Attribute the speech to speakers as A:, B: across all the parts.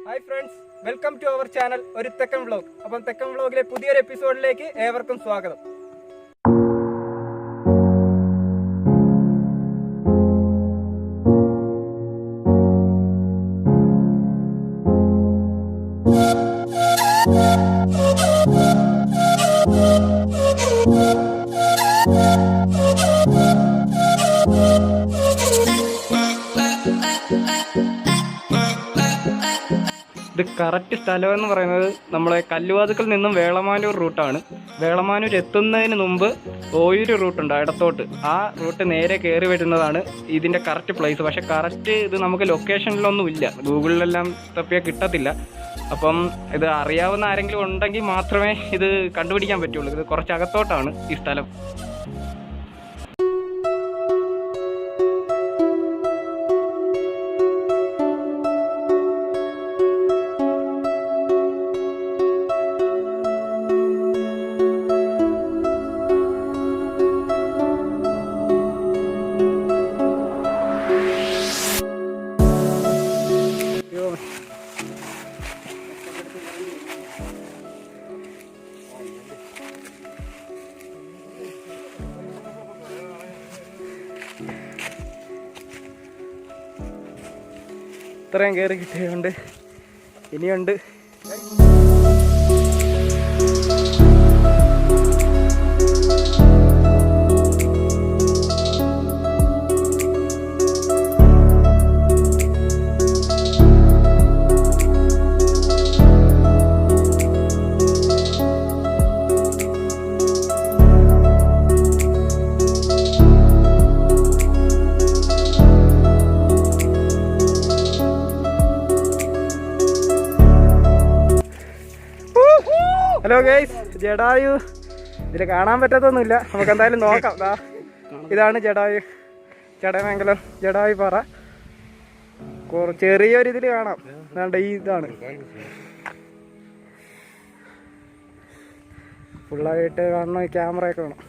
A: Hi friends, welcome to our channel ഒരു തെക്കൻ vlog. അപ്പം തെക്കൻ വ്ലോഗിലെ പുതിയൊരു എപ്പിസോഡിലേക്ക് ഏവർക്കും സ്വാഗതം. ഇത് കറക്റ്റ് സ്ഥലം എന്ന് പറയുന്നത് നമ്മളെ കല്ലുവാതുക്കൽ നിന്നും വേളമാനൂർ റൂട്ടാണ്. വേളമാനൂർ എത്തുന്നതിന് മുമ്പ് ഓയൂർ റൂട്ടുണ്ട് ഇടത്തോട്ട്. ആ റൂട്ട് നേരെ കയറി വരുന്നതാണ് ഇതിൻ്റെ കറക്റ്റ് പ്ലേസ്. പക്ഷെ കറക്റ്റ് ഇത് നമുക്ക് ലൊക്കേഷനിലൊന്നും ഇല്ല, ഗൂഗിളിലെല്ലാം തപ്പിയാൽ കിട്ടത്തില്ല. അപ്പം ഇത് അറിയാവുന്ന ആരെങ്കിലും ഉണ്ടെങ്കിൽ മാത്രമേ ഇത് കണ്ടുപിടിക്കാൻ പറ്റുള്ളൂ. ഇത് കുറച്ച് അകത്തോട്ടാണ് ഈ സ്ഥലം. ഇത്രയും കയറി കിട്ടിയുണ്ട്, ഇനിയുണ്ട്. ഹലോ ഗൈസ്, ജഡായു ഇതിൽ കാണാൻ പറ്റത്തൊന്നുമില്ല, നമുക്ക് എന്തായാലും നോക്കാം. ഇതാണ് ജഡായു, ചടയമംഗലം ജഡായു പാറ. ചെറിയൊരു ഇതിൽ കാണാം. അതാണ്ട് ഈ ഇതാണ് ഫുള്ളായിട്ട് കാണണം, ഈ ക്യാമറയൊക്കെ വേണം.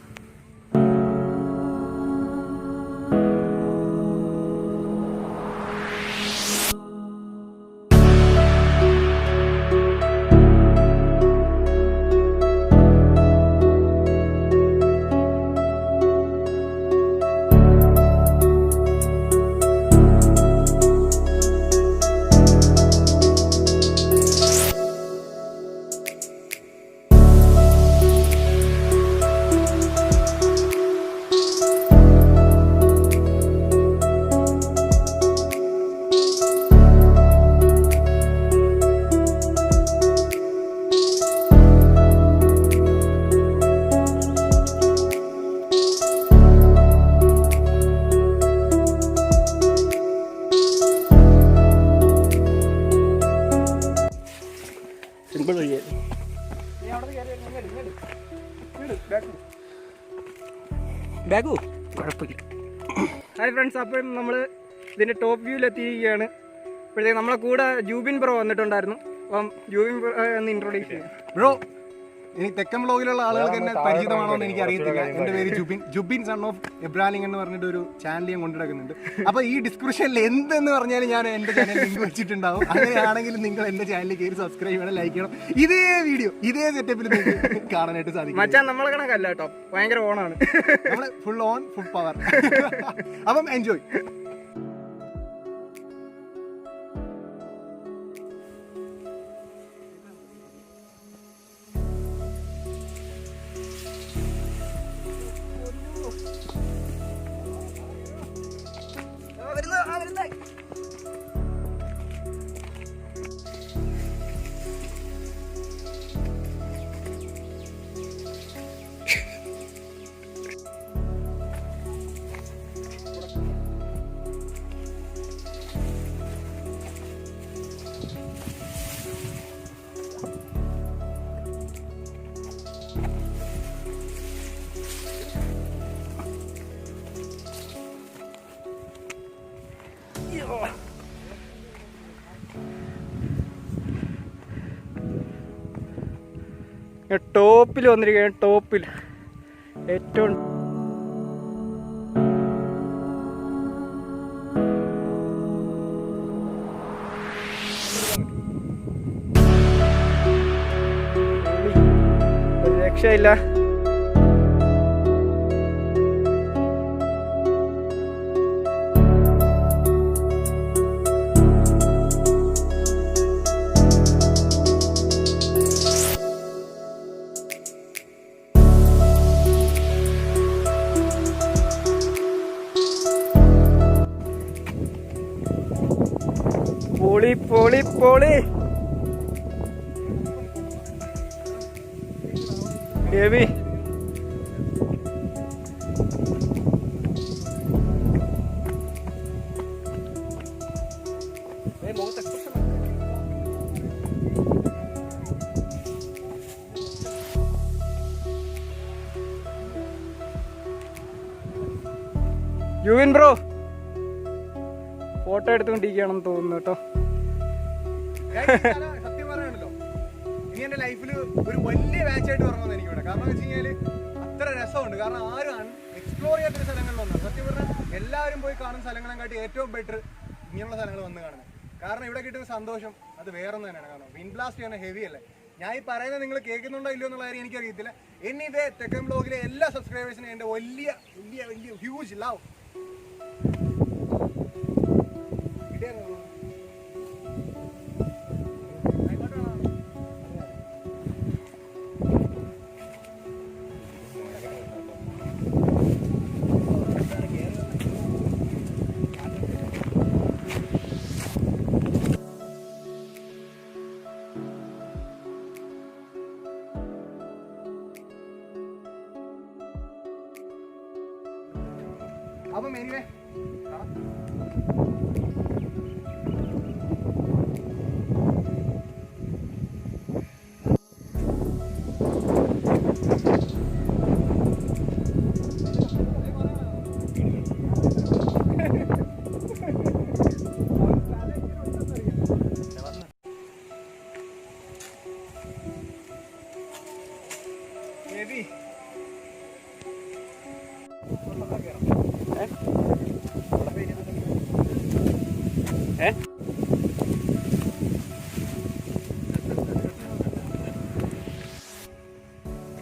A: ബാഗു കുഴപ്പമില്ല. ഹായ് ഫ്രണ്ട്സ്, അപ്പം നമ്മൾ ഇതിൻ്റെ ടോപ്പ് വ്യൂവിൽ എത്തിയിരിക്കുകയാണ്. ഇപ്പോഴത്തേക്ക് നമ്മളെ കൂടെ ജൂബിൻ ബ്രോ വന്നിട്ടുണ്ടായിരുന്നു. അപ്പം ജൂബിൻ ബ്രോ ഒന്ന് ഇൻട്രൊഡ്യൂസ് ചെയ്യാം.
B: ബ്രോ, എനിക്ക് തെക്കൻ വ്ലോഗിലുള്ള ആളുകൾക്ക് എന്നെ പരിചിതമാണോ എന്ന് എനിക്ക് അറിയത്തില്ല. എൻ്റെ പേര് ജുബിൻ സൺ ഓഫ് എബ്രാലിംഗ് എന്ന് പറഞ്ഞിട്ട് ഒരു ചാനൽ ഞാൻ കൊണ്ടുനടക്കുന്നുണ്ട്. അപ്പോൾ ഈ ഡിസ്ക്രിപ്ഷനിൽ എന്തെന്ന് പറഞ്ഞാലും ഞാൻ എൻ്റെ ചാനൽ ലിങ്ക് വെച്ചിട്ടുണ്ടാവും. അങ്ങനെയാണെങ്കിൽ നിങ്ങൾ എൻ്റെ ചാനലിൽ കയറി സബ്സ്ക്രൈബ് ചെയ്യണം, ലൈക്ക് ചെയ്യണം. ഇതേ വീഡിയോ ഇതേ സെറ്റപ്പിൽ നിങ്ങൾക്ക് കാണാനായിട്ട് സാധിക്കും.
A: മച്ചാൻ നമ്മളെ കണക്കല്ല കേട്ടോ, ഭയങ്കര ഓണാണ്.
B: നമ്മൾ ഫുൾ ഓൺ, ഫുൾ പവർ. അപ്പം എൻജോയ്.
A: ടോപ്പിൽ വന്നിരിക്കുകയാണ്. ടോപ്പിൽ ഏറ്റവും രക്ഷയില്ല. പൊളി പൊളി പൊളി ഹെവി. ജുവിൻ ബ്രോ ഫോട്ടോ എടുത്തുകൊണ്ടിരിക്കുകയാണെന്ന് തോന്നുന്നു കേട്ടോ.
B: സത്യം പറയാണല്ലോ, ഇനി എന്റെ ലൈഫിൽ ഒരു വലിയ മാച്ചായിട്ട് പറഞ്ഞത് എനിക്കിവിടെ. കാരണം എന്ന് വെച്ച് കഴിഞ്ഞാല് അത്ര രസമുണ്ട്. കാരണം ആരും എക്സ്പ്ലോർ ചെയ്യാത്ത സ്ഥലങ്ങളിലൊന്നും സത്യം പറഞ്ഞാൽ എല്ലാവരും പോയി കാണുന്ന സ്ഥലങ്ങളെക്കാട്ടി ഏറ്റവും ബെറ്റർ ഇങ്ങനെയുള്ള സ്ഥലങ്ങൾ വന്ന് കാണുന്നത്. കാരണം ഇവിടെ കിട്ടുന്ന സന്തോഷം അത് വേറൊന്നും തന്നെയാണ്. കാരണം വിൻഡ് ബ്ലാസ്റ്റ് ചെയ്യുന്ന ഹെവി അല്ലേ. ഞാൻ ഈ പറയുന്നത് നിങ്ങൾ കേൾക്കുന്നുണ്ടോ ഇല്ലയോ എന്നുള്ള കാര്യം എനിക്കറിയത്തില്ല. എന്നെ ഇതേ തെക്കൻ ബ്ലോഗിലെ എല്ലാ സബ്സ്ക്രൈബേഴ്സിനും എൻ്റെ വലിയ വലിയ വലിയ ഹ്യൂജ് ലവ്. അപ്പം എനിവേ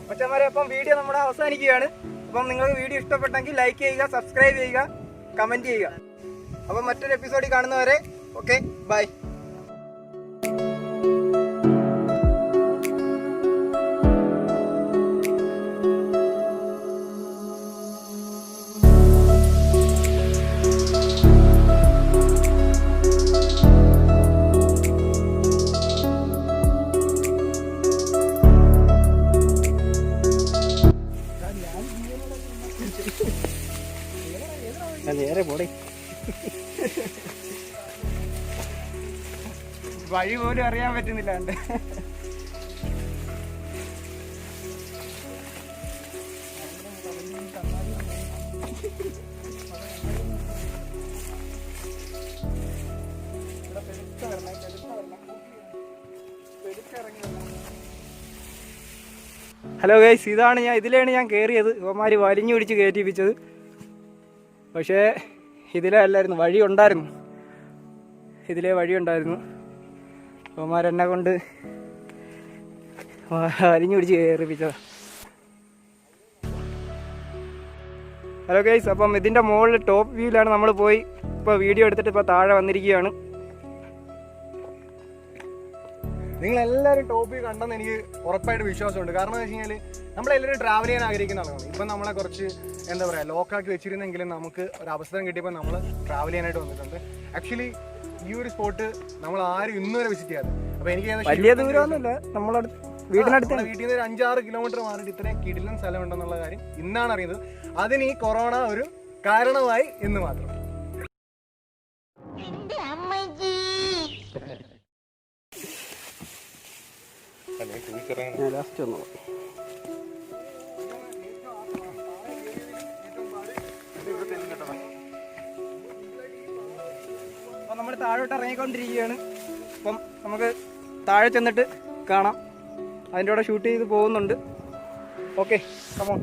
A: മച്ചന്മാരെ, അപ്പം വീഡിയോ നമ്മുടെ അവസാനിക്കുകയാണ്. അപ്പം നിങ്ങൾക്ക് വീഡിയോ ഇഷ്ടപ്പെട്ടെങ്കിൽ ലൈക്ക് ചെയ്യുക, സബ്സ്ക്രൈബ് ചെയ്യുക, കമൻറ്റ് ചെയ്യുക. അപ്പം മറ്റൊരു എപ്പിസോഡിൽ കാണുന്നവരെ ഓക്കെ ബൈ. നേരെ പോടേ, വഴി പോലും അറിയാൻ പറ്റുന്നില്ല. ഹലോ ഗൈസ്, ഇതിലാണ് ഞാൻ കയറിയത്. ഇവന്മാര് വലിഞ്ഞു പിടിച്ച് കയറ്റിപ്പിച്ചത്. പക്ഷേ ഇതിലേ അല്ലായിരുന്നു, വഴി ഉണ്ടായിരുന്നു. ഇതിലേ വഴി ഉണ്ടായിരുന്നു. ഇവന്മാരെന്നെ കൊണ്ട് വലിഞ്ഞു പിടിച്ച് കയറിപ്പിച്ചതാണ്. ഹലോ ഗൈസ്, അപ്പം ഇതിൻ്റെ മുകളിൽ ടോപ്പ് വ്യൂവിലാണ് നമ്മൾ പോയി ഇപ്പോൾ വീഡിയോ എടുത്തിട്ട് ഇപ്പോൾ താഴെ വന്നിരിക്കുകയാണ്.
B: നിങ്ങളെല്ലാവരും ടോപ്പിൽ കണ്ടെന്ന് എനിക്ക് ഉറപ്പായിട്ട് വിശ്വാസമുണ്ട്. കാരണം എന്ന് വെച്ച് കഴിഞ്ഞാൽ നമ്മളെല്ലാവരും ട്രാവൽ ചെയ്യാൻ ആഗ്രഹിക്കുന്ന ആളാണ്. ഇപ്പം നമ്മളെ കുറച്ച് എന്താ പറയുക ലോക്കാക്കി വെച്ചിരുന്നെങ്കിലും നമുക്ക് ഒരു അവസരം കിട്ടിയപ്പോൾ നമ്മൾ ട്രാവൽ ചെയ്യാനായിട്ട് വന്നിട്ടുണ്ട്. ആക്ച്വലി ഈ ഒരു സ്പോട്ട് നമ്മൾ ആരും ഇന്നുവരെ വിസിറ്റ് ചെയ്യാതെ. അപ്പോൾ എനിക്ക്
A: വലിയ ദൂരമൊന്നുമില്ല, നമ്മളെ വീട്ടിനടുത്ത്
B: വീട്ടിൽ നിന്ന് ഒരു 5-6 കിലോമീറ്റർ മാറിയിട്ട് ഇത്രയും കിടിലൻ സ്ഥലമുണ്ടെന്നുള്ള കാര്യം ഇന്നാണ് അറിയുന്നത്. അതിന് ഈ കൊറോണ ഒരു കാരണമായി എന്ന് മാത്രം.
A: അപ്പം നമ്മൾ താഴോട്ട് ഇറങ്ങിക്കൊണ്ടിരിക്കുകയാണ്. അപ്പം നമുക്ക് താഴെ ചെന്നിട്ട് കാണാം. അതിൻ്റെ കൂടെ ഷൂട്ട് ചെയ്ത് പോകുന്നുണ്ട്. Okay, come on.